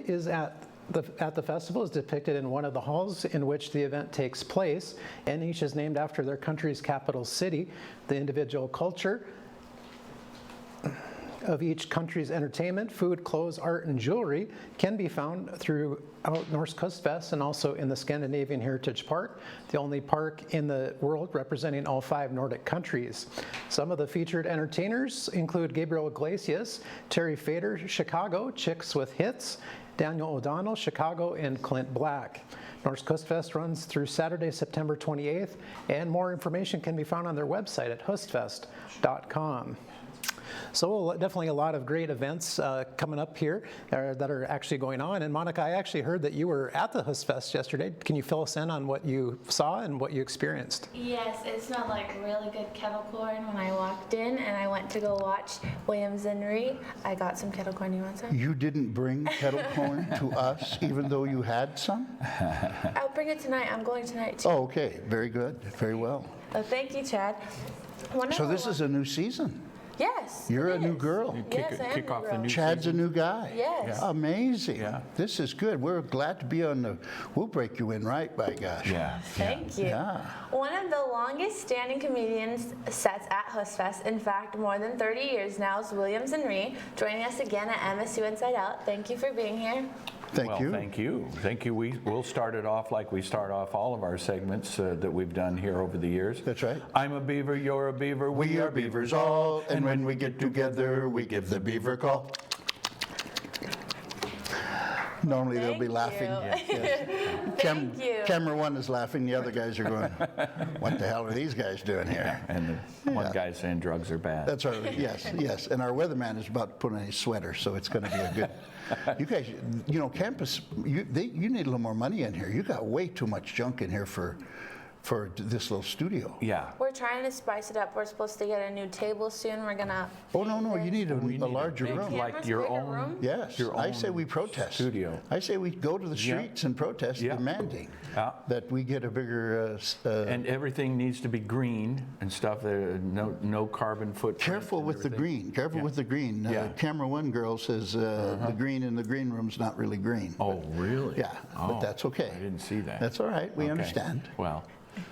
is at the festival is depicted in one of the halls in which the event takes place, and each is named after their country's capital city. The individual culture of each country's entertainment, food, clothes, art, and jewelry can be found throughout Norsk Hostfest and also in the Scandinavian Heritage Park, the only park in the world representing all 5 Nordic countries. Some of the featured entertainers include Gabriel Iglesias, Terry Fader, Chicago, Chicks with Hits, Daniel O'Donnell, Chicago, and Clint Black. Norsk Hostfest runs through Saturday, September 28th, and more information can be found on their website at hostfest.com. So definitely a lot of great events coming up here that are actually going on. And Monica, I actually heard that you were at the Hostfest yesterday. Can you fill us in on what you saw and what you experienced? Yes, it smelled like really good kettle corn when I walked in, and I went to go watch Williams and Ree. I got some kettle corn. You want some? You didn't bring kettle corn to us, even though you had some? I'll bring it tonight. I'm going tonight too. Oh, okay. Very good. Very well. Thank you, Chad. So this is a new season. Yes. You're it a new is. girl. Yes, I am kick a off the girl. new Chad's season. a new guy. Yes. Yeah. Amazing. Yeah. This is good. We're glad to be on the, we'll break you in right, by gosh. Yeah. Thank you. Yeah. One of the longest standing comedians sets at Hostfest, in fact, more than 30 years now, is Williams and Ree, joining us again at MSU Inside Out. Thank you for being here. Thank you. Thank you. Thank you. We'll start it off like we start off all of our segments that we've done here over the years. That's right. I'm a beaver, you're a beaver, We are beavers all, and when we get together, we give the beaver call. Normally they'll be Thank laughing. you. Yes. Thank you. Camera one is laughing, the other guys are going, what the hell are these guys doing here? And the one guy's saying drugs are bad. That's our, yes, yes. And our weatherman is about to put on a sweater, so it's going to be a good. You guys, you know, campus, you need a little more money in here. You got way too much junk in here for this little studio. Yeah. We're trying to spice it up. We're supposed to get a new table soon. We're gonna. Oh, no, you need a We need larger big, room. like your Bigger own. room? Yes, your I say own we protest. studio. I say we go to the Yeah. streets and protest, Yeah. demanding Yeah. that we get a bigger. And everything needs to be green and stuff. No carbon footprint. Careful and with the everything. green. Careful with the green. Yeah. Camera one girl says the green in the green room's not really green. Oh, really? Yeah, but that's okay. I didn't see that. That's all right. We Okay. understand. Well,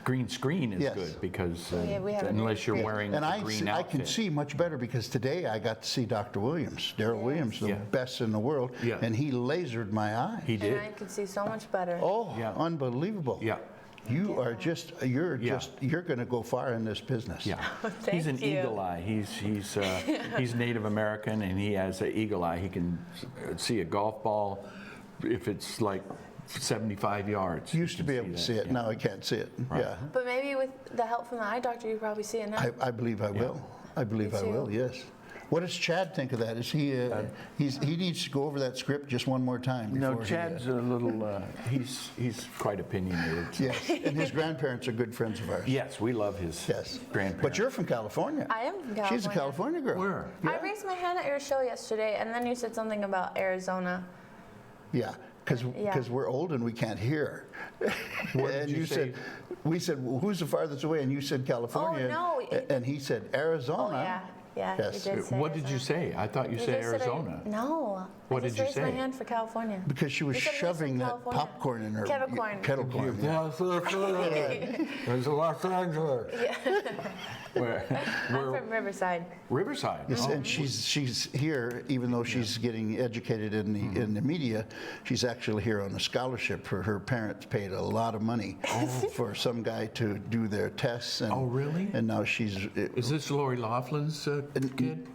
green screen is Yes. good because Yeah, we have a unless you're green wearing And a I green can outfit. see much better because today I got to see Dr. Williams, Daryl Williams, the Yeah. best in the world, Yeah. and he lasered my eye. He did. And I can see so much better. Oh, Yeah. unbelievable. Yeah. You are just, you're Yeah. you're going to go far in this business. Yeah. He's an Thank you. eagle eye. He's Native American and he has an eagle eye. He can see a golf ball if it's like 75 yards. Used to be able to see it. Yeah. Now I can't see it. Right. Yeah. But maybe with the help from the eye doctor, you probably see it now. I believe I will. I believe Me I will, too. yes. What does Chad think of that? Is he, he needs to go over that script just one more time No, before Chad's a little, he's quite opinionated. yes, and his grandparents are good friends of ours. Yes, we love his Yes. grandparents. But you're from California. I am from California. She's a California girl. Where? I raised my hand at your show yesterday, and then you said something about Arizona. Yeah, because Yeah. we're old and we can't hear. What did and you say? said, we said, well, who's the farthest away? And you said California. no. And he said Oh, Arizona. yeah, Yes. you did say What did you Arizona. say? I thought you You said just said Arizona. no. What I just did you raised my say? hand for California. Because she was You said raised shoving in that California. popcorn in her Kettle corn. Kettle corn. Yeah. There's Los Angeles. Where? I'm from Riverside. Riverside. Yes, Oh. and she's here, even though she's getting educated in the media. She's actually here on a scholarship. Her parents paid a lot of money for some guy to do their tests. And, Oh, really? And now she's Is this Lori Laughlin's kid?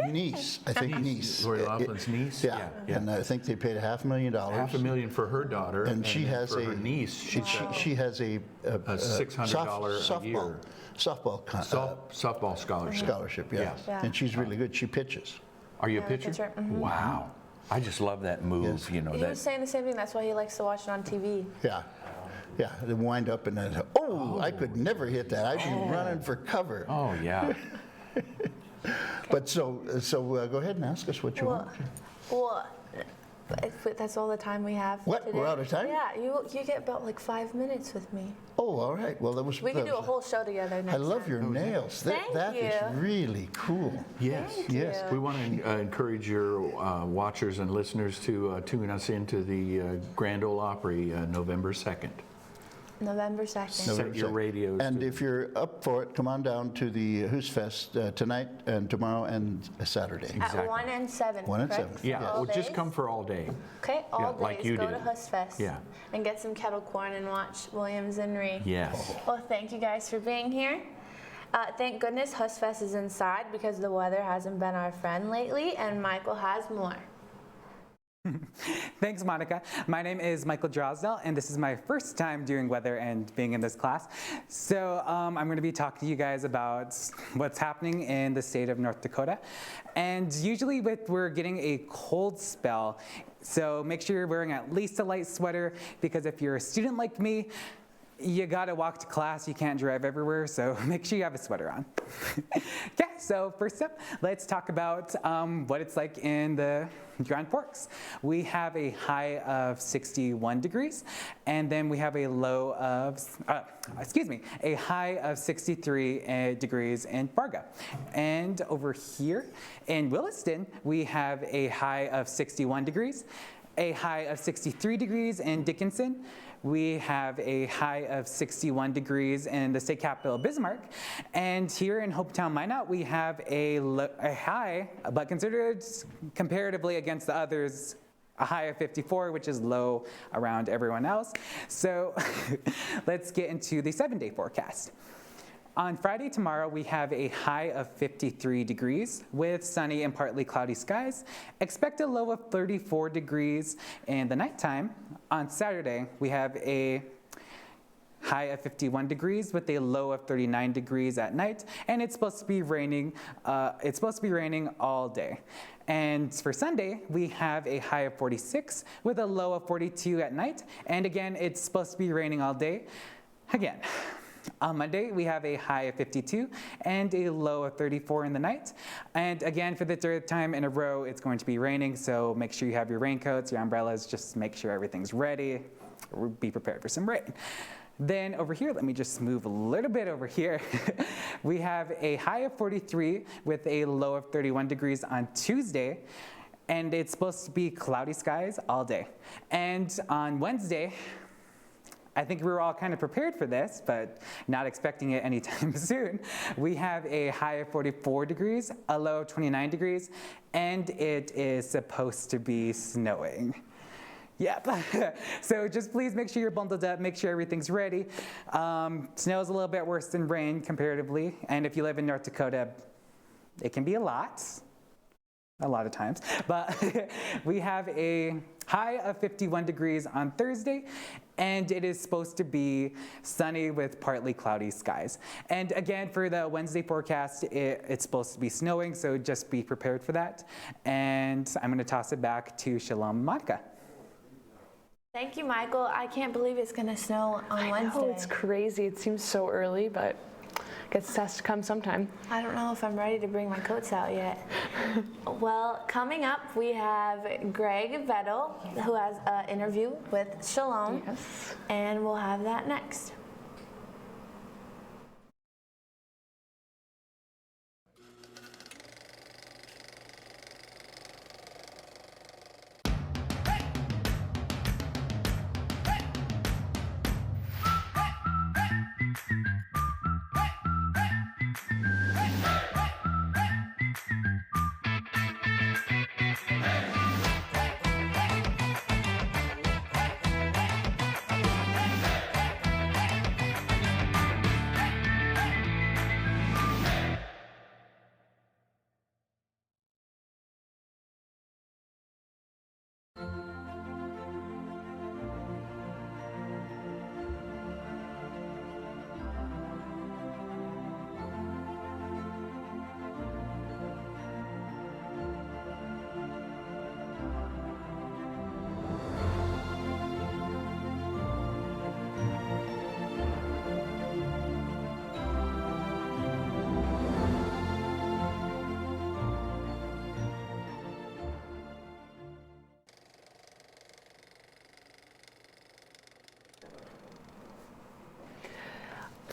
niece, I think niece. Lori Laughlin's niece? Yeah. And I think they paid $500,000. $500,000 for her daughter, And she then has for a her niece. She has a $600 a year softball softball scholarship. scholarship. Yeah. Yes. Yeah. And she's really good. She pitches. Are you a Yeah, pitcher? pitcher, mhm. Wow, I just love that move. Yes. You know He that. was saying the same thing. That's why he likes to watch it on TV. Yeah. Yeah, they wind up and then, I could never hit that. I'd be running for cover. Oh yeah. But so go ahead and ask us what you want. Well, But that's all the time we have. What? Today. We're out of time? Yeah, you get about like 5 minutes with me. Oh, all right. Well, that was. We can do a whole show together next I love time. your nails. Thank That is you. really cool. Yes. Thank Yes. you. We want to encourage your watchers and listeners to tune us into the Grand Ole Opry November 2nd. November 2nd. Set your radios. And to- if you're up for it, come on down to the Hostfest tonight and tomorrow and Saturday. At Exactly. 1 and 7. 1 and correct? 7. Yeah, All well, just days? come for all day. Okay, all Yeah, days. like you Go did. to Hostfest. Yeah. And get some kettle corn and watch Williams and Ree. Yes. Well, thank you guys for being here. Thank goodness Hostfest is inside because the weather hasn't been our friend lately, and Michael has more. Thanks, Monica. My name is Michael Drosdell, and this is my first time doing weather and being in this class. So I'm going to be talking to you guys about what's happening in the state of North Dakota. And usually we're getting a cold spell, so make sure you're wearing at least a light sweater, because if you're a student like me, you gotta walk to class, you can't drive everywhere, so make sure you have a sweater on. Okay, so first up, let's talk about what it's like in the Grand Forks. We have a high of 61 degrees, and then we have a low of, a high of 63 degrees in Fargo. And over here in Williston, we have a high of 61 degrees, a high of 63 degrees in Dickinson. We have a high of 61 degrees in the state capital, Bismarck. And here in Hopetown, Minot, we have a high, but considered comparatively against the others, a high of 54, which is low around everyone else. So let's get into the 7-day forecast. On Friday tomorrow, we have a high of 53 degrees with sunny and partly cloudy skies. Expect a low of 34 degrees in the nighttime. On Saturday, we have a high of 51 degrees with a low of 39 degrees at night, and it's supposed to be raining. All day. And for Sunday, we have a high of 46 with a low of 42 at night, and again, it's supposed to be raining all day. Again. On Monday, we have a high of 52 and a low of 34 in the night. And again, for the third time in a row, it's going to be raining, so make sure you have your raincoats, your umbrellas, just make sure everything's ready. Be prepared for some rain. Then over here, let me just move a little bit over here. We have a high of 43 with a low of 31 degrees on Tuesday. And it's supposed to be cloudy skies all day. And on Wednesday, I think we were all kind of prepared for this, but not expecting it anytime soon. We have a high of 44 degrees, a low of 29 degrees, and it is supposed to be snowing. Yep. So just please make sure you're bundled up, make sure everything's ready. Snow is a little bit worse than rain comparatively, and if you live in North Dakota, it can be a lot of times. But we have a high of 51 degrees on Thursday, and it is supposed to be sunny with partly cloudy skies. And again, for the Wednesday forecast, it's supposed to be snowing, so just be prepared for that. And I'm going to toss it back to Shalom Monica. Thank you, Michael. I can't believe it's going to snow on Wednesday. Oh, it's crazy. It seems so early, but I guess it has to come sometime. I don't know if I'm ready to bring my coats out yet. Well, coming up, we have Greg Vettel, who has an interview with Shalom, Yes. and we'll have that next.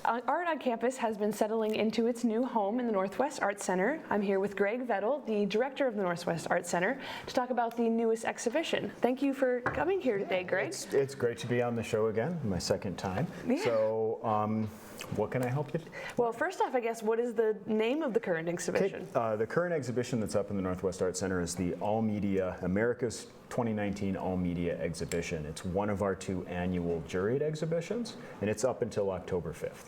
Art on campus has been settling into its new home in the Northwest Arts Center. I'm here with Greg Vettel, the director of the Northwest Arts Center, to talk about the newest exhibition. Thank you for coming here today, Greg. It's great to be on the show again, my second time. Yeah. So, what can I help you? Well, first off, I guess, what is the name of the current exhibition? The current exhibition that's up in the Northwest Arts Center is the All Media, America's 2019 All Media Exhibition. It's one of our 2 annual juried exhibitions, and it's up until October 5th.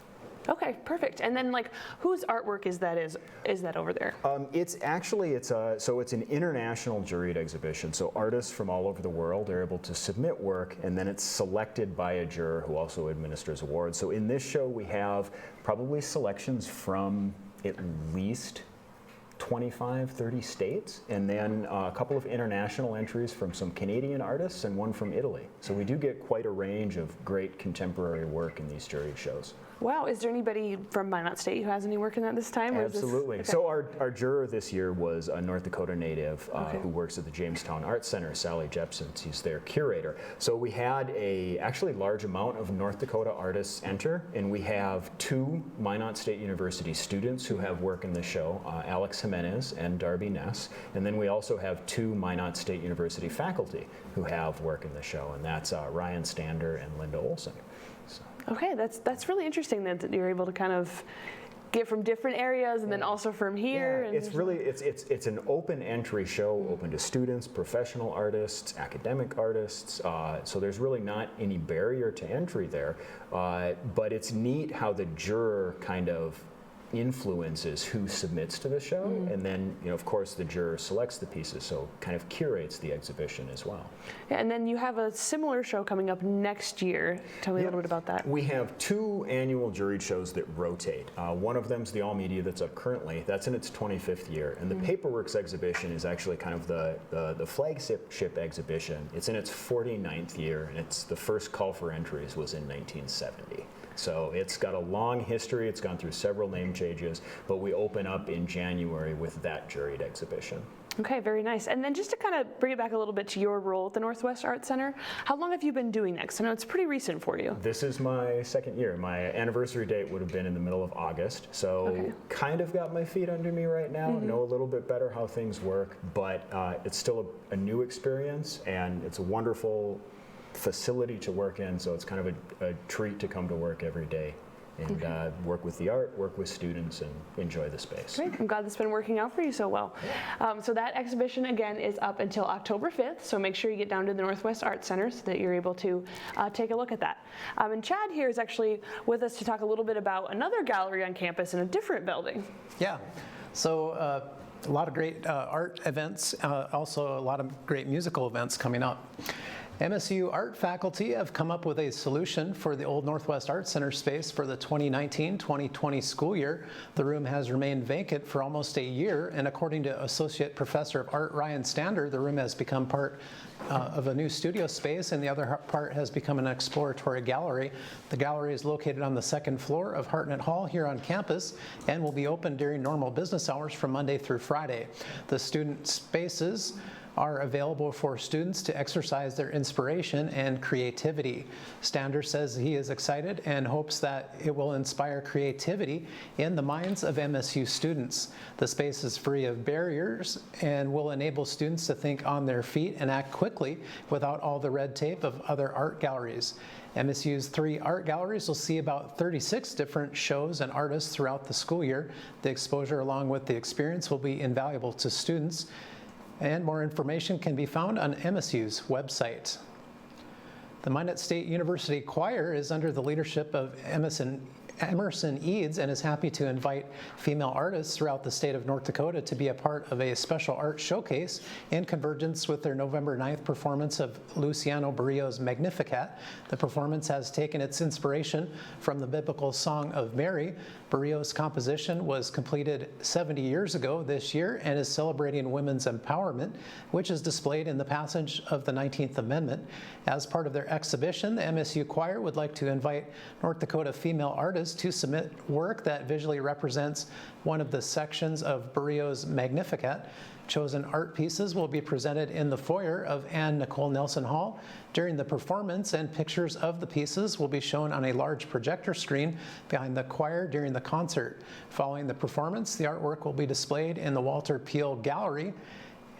Okay, perfect. And then, like, whose artwork is that over there? It's an international juried exhibition. So artists from all over the world are able to submit work, and then it's selected by a juror who also administers awards. So in this show, we have probably selections from at least 25, 30 states, and then a couple of international entries from some Canadian artists and one from Italy. So we do get quite a range of great contemporary work in these juried shows. Wow, is there anybody from Minot State who has any work in that this time? Or is this- Absolutely. okay. So our juror this year was a North Dakota native who works at the Jamestown Arts Center, Sally Jepson. She's their curator. So we had a actually large amount of North Dakota artists enter, and we have 2 Minot State University students who have work in the show, Alex Jimenez and Darby Ness. And then we also have 2 Minot State University faculty who have work in the show, and that's Ryan Stander and Linda Olson. So. Okay, that's really interesting that you're able to kind of get from different areas and then also from here. Yeah, and it's really it's an open entry show, open to students, professional artists, academic artists. So there's really not any barrier to entry there. But it's neat how the juror kind of influences who submits to the show, and then of course the juror selects the pieces, so kind of curates the exhibition as well. Yeah, and then you have a similar show coming up next year. Tell me a little bit about that. We have 2 annual juried shows that rotate. One of them's the All Media that's up currently. That's in its 25th year, and the Paperworks exhibition is actually kind of the flagship exhibition. It's in its 49th year, and it's the first call for entries was in 1970. So it's got a long history. It's gone through several name changes, but we open up in January with that juried exhibition. Okay, very nice. And then just to kind of bring it back a little bit to your role at the Northwest Arts Center, how long have you been doing that? 'Cause I know it's pretty recent for you. This is my second year. My anniversary date would have been in the middle of August, so kind of got my feet under me right now, know a little bit better how things work, but it's still a new experience, and it's a wonderful facility to work in, so it's kind of a treat to come to work every day and work with the art, work with students, and enjoy the space. Great. I'm glad it's been working out for you so well. So that exhibition, again, is up until October 5th, so make sure you get down to the Northwest Arts Center so that you're able to take a look at that. And Chad here is actually with us to talk a little bit about another gallery on campus in a different building. Yeah, so a lot of great art events, also a lot of great musical events coming up. MSU art faculty have come up with a solution for the old Northwest Arts Center space for the 2019-2020 school year. The room has remained vacant for almost a year, and according to Associate Professor of Art Ryan Stander, the room has become part of a new studio space, and the other part has become an exploratory gallery. The gallery is located on the 2nd floor of Hartnett Hall here on campus and will be open during normal business hours from Monday through Friday. The student spaces are available for students to exercise their inspiration and creativity. Stander says he is excited and hopes that it will inspire creativity in the minds of MSU students. The space is free of barriers and will enable students to think on their feet and act quickly without all the red tape of other art galleries. MSU's 3 art galleries will see about 36 different shows and artists throughout the school year. The exposure along with the experience will be invaluable to students, and more information can be found on MSU's website. The Minot State University Choir is under the leadership of Emerson Eads and is happy to invite female artists throughout the state of North Dakota to be a part of a special art showcase in convergence with their November 9th performance of Luciano Berillo's Magnificat. The performance has taken its inspiration from the biblical Song of Mary. Berillo's composition was completed 70 years ago this year and is celebrating women's empowerment, which is displayed in the passage of the 19th Amendment. As part of their exhibition, the MSU Choir would like to invite North Dakota female artists to submit work that visually represents one of the sections of Berillo's Magnificat. Chosen art pieces will be presented in the foyer of Anne Nicole Nelson Hall during the performance, and pictures of the pieces will be shown on a large projector screen behind the choir during the concert. Following the performance, the artwork will be displayed in the Walter Peel Gallery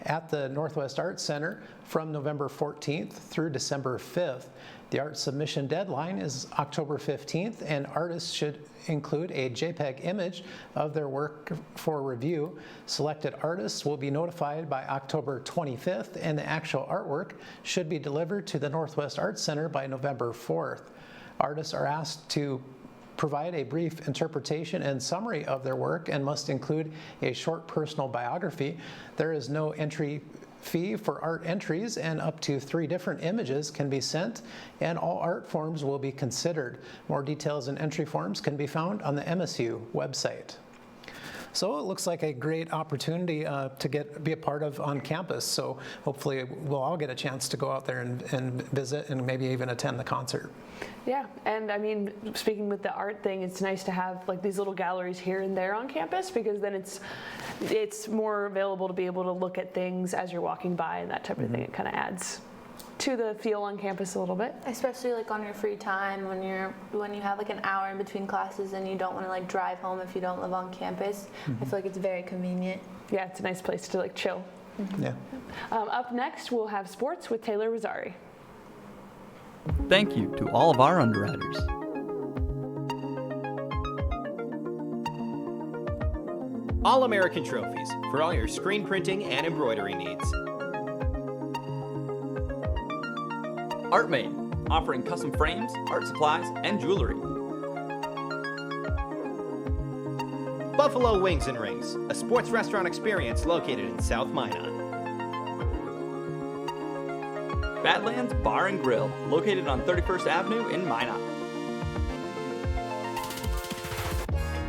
at the Northwest Arts Center from November 14th through December 5th. The art submission deadline is October 15th, and artists should include a JPEG image of their work for review. Selected artists will be notified by October 25th, and the actual artwork should be delivered to the Northwest Arts Center by November 4th. Artists are asked to provide a brief interpretation and summary of their work and must include a short personal biography. There is no entry fee for art entries, and up to 3 different images can be sent, and all art forms will be considered. More details and entry forms can be found on the MSU website. So it looks like a great opportunity to be a part of on campus. So hopefully we'll all get a chance to go out there and visit and maybe even attend the concert. Yeah, and I mean, speaking with the art thing, it's nice to have like these little galleries here and there on campus, because then it's more available to be able to look at things as you're walking by and that type of thing. It kind of adds to the feel on campus a little bit. Especially like on your free time when you have like an hour in between classes and you don't want to like drive home if you don't live on campus. I feel like it's very convenient. Yeah, it's a nice place to like chill. Yeah. Up next, we'll have sports with Taylor Rosari. Thank you to all of our underwriters. All-American Trophies for all your screen printing and embroidery needs. ArtMade, offering custom frames, art supplies, and jewelry. Buffalo Wings and Rings, a sports restaurant experience located in South Minot. Badlands Bar and Grill, located on 31st Avenue in Minot.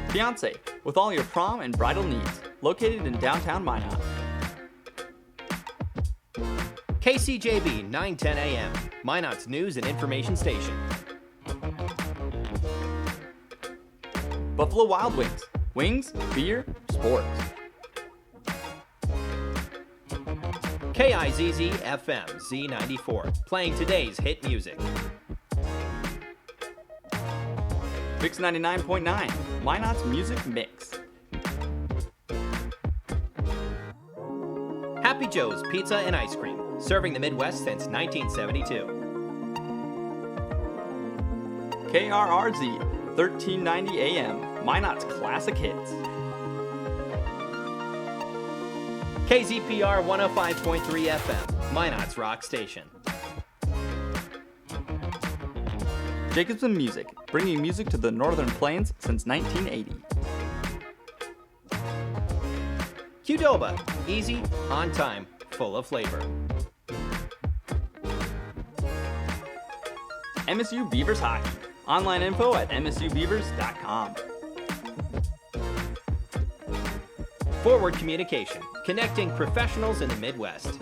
Fiancé, with all your prom and bridal needs, located in downtown Minot. KCJB 910 AM, Minot's news and information station. Buffalo Wild Wings, wings, beer, sports. KIZZ FM Z94, playing today's hit music. Mix 99.9, Minot's music mix. Happy Joe's Pizza and Ice Cream, serving the Midwest since 1972. KRRZ, 1390 AM, Minot's classic hits. KZPR 105.3 FM, Minot's rock station. Jacobson Music, bringing music to the Northern Plains since 1980. Qdoba, easy, on time, full of flavor. MSU Beavers Hockey, online info at msubeavers.com. Forward Communication, connecting professionals in the Midwest.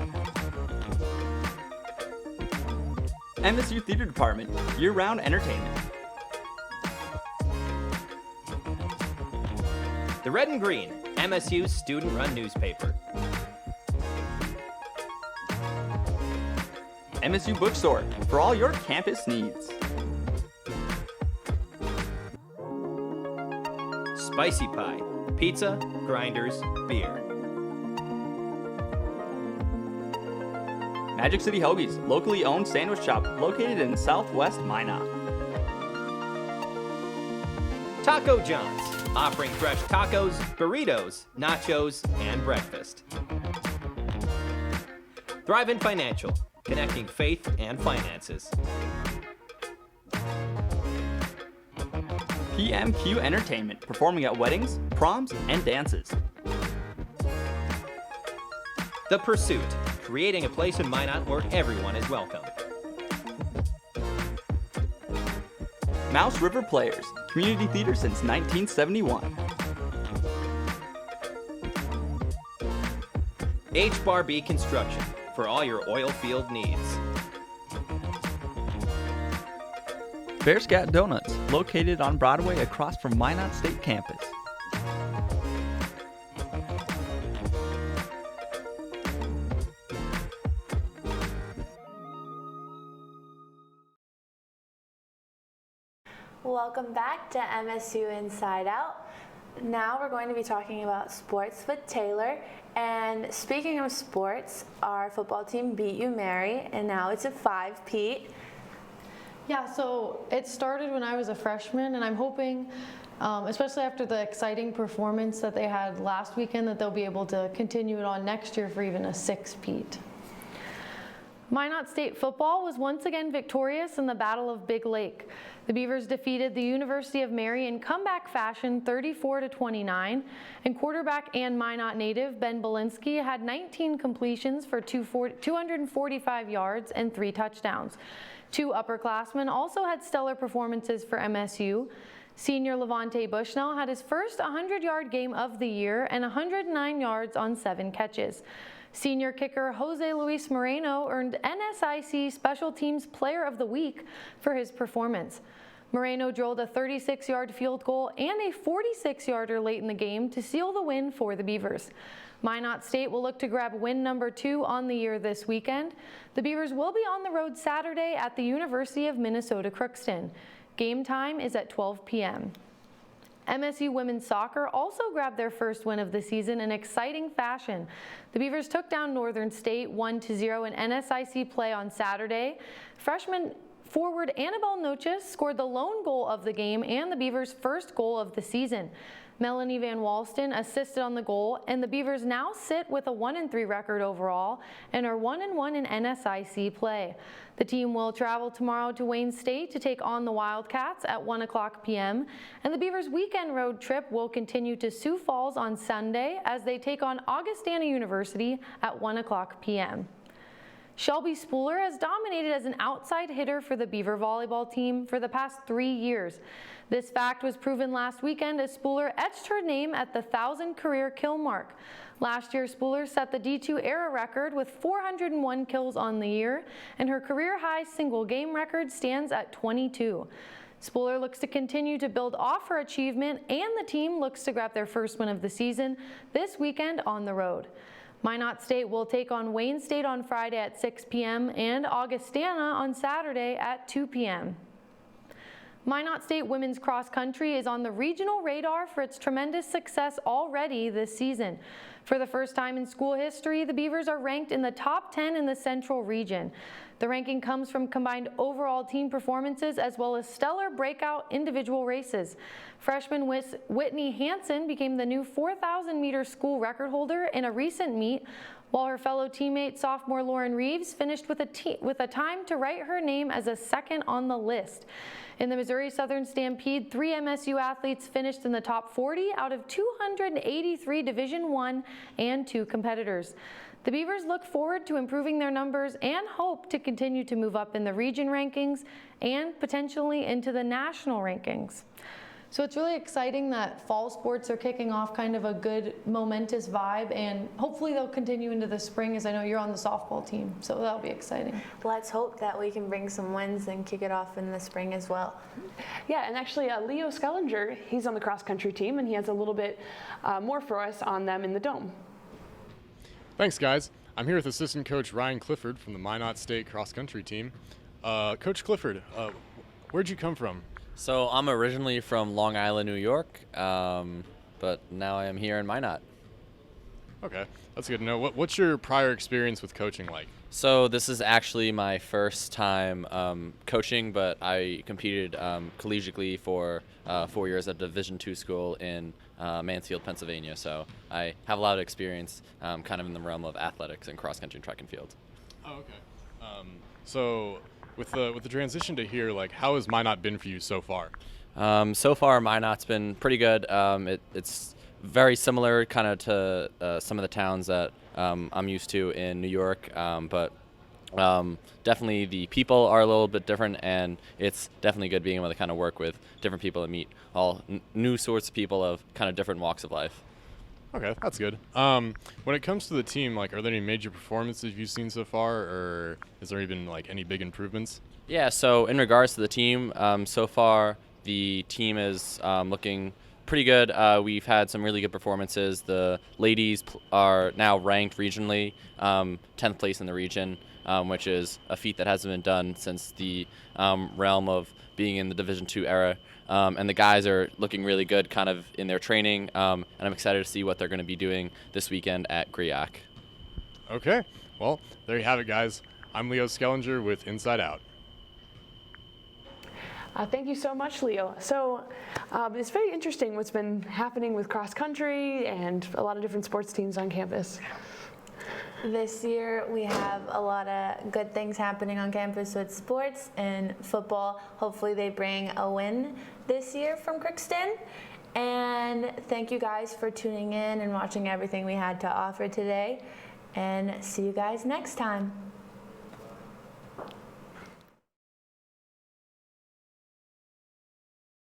MSU Theater Department, year-round entertainment. The Red and Green, MSU's student-run newspaper. MSU Bookstore, for all your campus needs. Spicy Pie, pizza, grinders, beer. Magic City Hoagies, locally owned sandwich shop located in Southwest Minot. Taco John's, offering fresh tacos, burritos, nachos, and breakfast. Thrive-In Financial, connecting faith and finances. PMQ Entertainment, performing at weddings, proms, and dances. The Pursuit, creating a place in Minot where everyone is welcome. Mouse River Players, community theater since 1971. H-Bar-B Construction, for all your oil field needs. Bear Scat Donuts, located on Broadway across from Minot State Campus. Welcome back to MSU Inside Out. Now we're going to be talking about sports with Taylor. And speaking of sports, our football team beat UMary, and now it's a 5-peat. Yeah, so it started when I was a freshman, and I'm hoping, especially after the exciting performance that they had last weekend, that they'll be able to continue it on next year for even a 6-peat. Minot State football was once again victorious in the Battle of Big Lake. The Beavers defeated the University of Mary in comeback fashion 34-29, and quarterback and Minot native Ben Belinsky had 19 completions for 245 yards and 3 touchdowns. 2 upperclassmen also had stellar performances for MSU. Senior Levante Bushnell had his first 100-yard game of the year and 109 yards on 7 catches. Senior kicker Jose Luis Moreno earned NSIC Special Teams Player of the Week for his performance. Moreno drilled a 36-yard field goal and a 46-yarder late in the game to seal the win for the Beavers. Minot State will look to grab win number 2 on the year this weekend. The Beavers will be on the road Saturday at the University of Minnesota Crookston. Game time is at 12 p.m. MSU women's soccer also grabbed their first win of the season in exciting fashion. The Beavers took down Northern State 1-0 in NSIC play on Saturday. Freshman forward Annabelle Noches scored the lone goal of the game and the Beavers' first goal of the season. Melanie Van Walston assisted on the goal, and the Beavers now sit with a 1-3 record overall and are 1-1 in NSIC play. The team will travel tomorrow to Wayne State to take on the Wildcats at 1:00 p.m., and the Beavers' weekend road trip will continue to Sioux Falls on Sunday as they take on Augustana University at 1:00 p.m. Shelby Spooler has dominated as an outside hitter for the Beaver volleyball team for the past 3 years. This fact was proven last weekend as Spooler etched her name at the 1,000 career kill mark. Last year, Spooler set the D2 era record with 401 kills on the year, and her career high single game record stands at 22. Spooler looks to continue to build off her achievement, and the team looks to grab their first win of the season this weekend on the road. Minot State will take on Wayne State on Friday at 6 p.m. and Augustana on Saturday at 2 p.m. Minot State women's cross country is on the regional radar for its tremendous success already this season. For the first time in school history, the Beavers are ranked in the top 10 in the Central region. The ranking comes from combined overall team performances as well as stellar breakout individual races. Freshman Whitney Hansen became the new 4,000-meter school record holder in a recent meet, while her fellow teammate sophomore Lauren Reeves finished with a time to write her name as a second on the list. In the Missouri Southern Stampede, 3 MSU athletes finished in the top 40 out of 283 Division I and II competitors. The Beavers look forward to improving their numbers and hope to continue to move up in the region rankings and potentially into the national rankings. So it's really exciting that fall sports are kicking off kind of a good momentous vibe, and hopefully they'll continue into the spring, as I know you're on the softball team, so that'll be exciting. Let's hope that we can bring some wins and kick it off in the spring as well. Yeah, and actually Leo Skellinger, he's on the cross country team, and he has a little bit more for us on them in the Dome. Thanks, guys. I'm here with assistant coach Ryan Clifford from the Minot State cross country team. Coach Clifford, where'd you come from? So I'm originally from Long Island, New York, but now I am here in Minot. Okay, that's good to know. What's your prior experience with coaching like? So this is actually my first time coaching, but I competed collegiately for 4 years at a Division II school in Mansfield, Pennsylvania. So I have a lot of experience kind of in the realm of athletics and cross-country and track and field. Oh, okay. So with the transition to here, like, how has Minot been for you so far? So far, Minot's been pretty good. It's very similar kind of to some of the towns that I'm used to in New York, but definitely the people are a little bit different, and it's definitely good being able to kind of work with different people and meet all new sorts of people of kind of different walks of life. Okay, that's good. When it comes to the team, like, are there any major performances you've seen so far, or is there even like any big improvements? Yeah, so in regards to the team, so far the team is looking pretty good. We've had some really good performances. The ladies are now ranked regionally, 10th place in the region, which is a feat that hasn't been done since the realm of being in the Division II era. And the guys are looking really good kind of in their training, and I'm excited to see what they're going to be doing this weekend at Griak. Okay, well, there you have it, guys. I'm Leo Skellinger with Inside Out. Thank you so much, Leo. So it's very interesting what's been happening with cross country and a lot of different sports teams on campus. This year we have a lot of good things happening on campus with sports and football. Hopefully they bring a win this year from Crookston. And thank you guys for tuning in and watching everything we had to offer today. And see you guys next time.